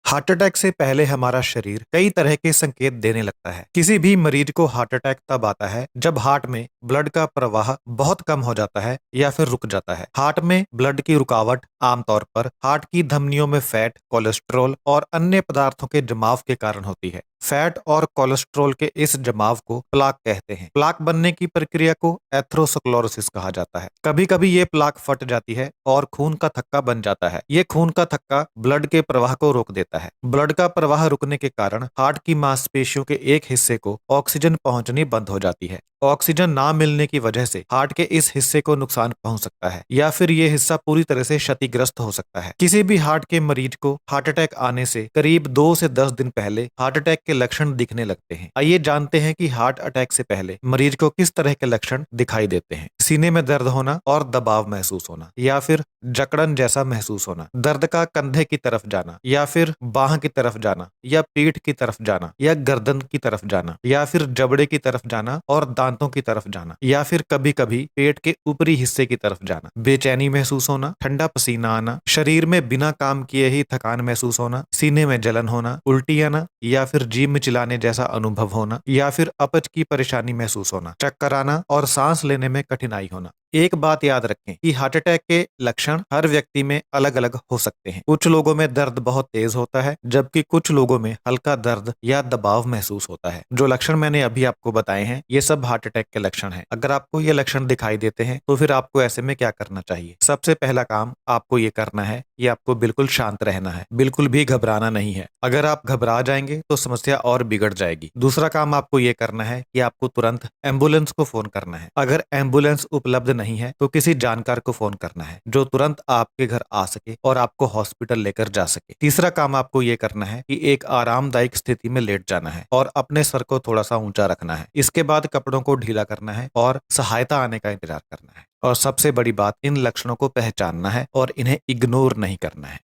Heart attack से पहले हमारा शरीर कई तरह के संकेत देने लगता है। किसी भी मरीज को हार्ट अटैक तब आता है जब हार्ट में ब्लड का प्रवाह बहुत कम हो जाता है या फिर रुक जाता है। हार्ट में ब्लड की रुकावट आमतौर पर हार्ट की धमनियों में फैट, कोलेस्ट्रॉल और अन्य पदार्थों के जमाव के कारण होती है। फैट और कोलेस्ट्रॉल के इस जमाव को प्लाक कहते हैं। प्लाक बनने की प्रक्रिया को एथेरोस्क्लेरोसिस कहा जाता है। कभी कभी ये प्लाक फट जाती है और खून का थक्का बन जाता है। ये खून का थक्का ब्लड के प्रवाह को रोक देता है। ब्लड का प्रवाह रुकने के कारण हार्ट की मांसपेशियों के एक हिस्से को ऑक्सीजन पहुंचनी बंद हो जाती है। ऑक्सीजन ना मिलने की वजह से हार्ट के इस हिस्से को नुकसान पहुंच सकता है या फिर ये हिस्सा पूरी तरह से क्षतिग्रस्त हो सकता है। किसी भी हार्ट के मरीज को हार्ट अटैक आने से करीब 2 से 10 दिन पहले हार्ट अटैक के लक्षण दिखने लगते हैं। आइए जानते हैं कि हार्ट अटैक से पहले मरीज को किस तरह के लक्षण दिखाई देते हैं। सीने में दर्द होना और दबाव महसूस होना या फिर जकड़न जैसा महसूस होना, दर्द का कंधे की तरफ जाना या फिर बाह की तरफ जाना या पीठ की तरफ जाना या गर्दन की तरफ जाना या फिर जबड़े की तरफ जाना और दांतों की तरफ जाना या फिर कभी कभी पेट के ऊपरी हिस्से की तरफ जाना, बेचैनी महसूस होना, ठंडा पसीना आना, शरीर में बिना काम किए ही थकान महसूस होना, सीने में जलन होना, उल्टी आना या फिर जीभ मिचलाने जैसा अनुभव होना या फिर अपच की परेशानी महसूस होना, चक्कर आना और सांस लेने में कठिनाई होना। एक बात याद रखें कि हार्ट अटैक के लक्षण हर व्यक्ति में अलग अलग हो सकते हैं। कुछ लोगों में दर्द बहुत तेज होता है जबकि कुछ लोगों में हल्का दर्द या दबाव महसूस होता है। जो लक्षण मैंने अभी आपको बताए हैं ये सब हार्ट अटैक के लक्षण हैं। अगर आपको ये लक्षण दिखाई देते हैं तो फिर आपको ऐसे में क्या करना चाहिए। सबसे पहला काम आपको ये करना है कि आपको बिल्कुल शांत रहना है, बिल्कुल भी घबराना नहीं है। अगर आप घबरा जाएंगे तो समस्या और बिगड़ जाएगी। दूसरा काम आपको ये करना है कि आपको तुरंत एम्बुलेंस को फोन करना है। अगर एम्बुलेंस उपलब्ध नहीं है तो किसी जानकार को फोन करना है जो तुरंत आपके घर आ सके और आपको हॉस्पिटल लेकर जा सके। तीसरा काम आपको ये करना है कि एक आरामदायक स्थिति में लेट जाना है और अपने सर को थोड़ा सा ऊंचा रखना है। इसके बाद कपड़ों को ढीला करना है और सहायता आने का इंतजार करना है। और सबसे बड़ी बात, इन लक्षणों को पहचानना है और इन्हें इग्नोर नहीं करना है।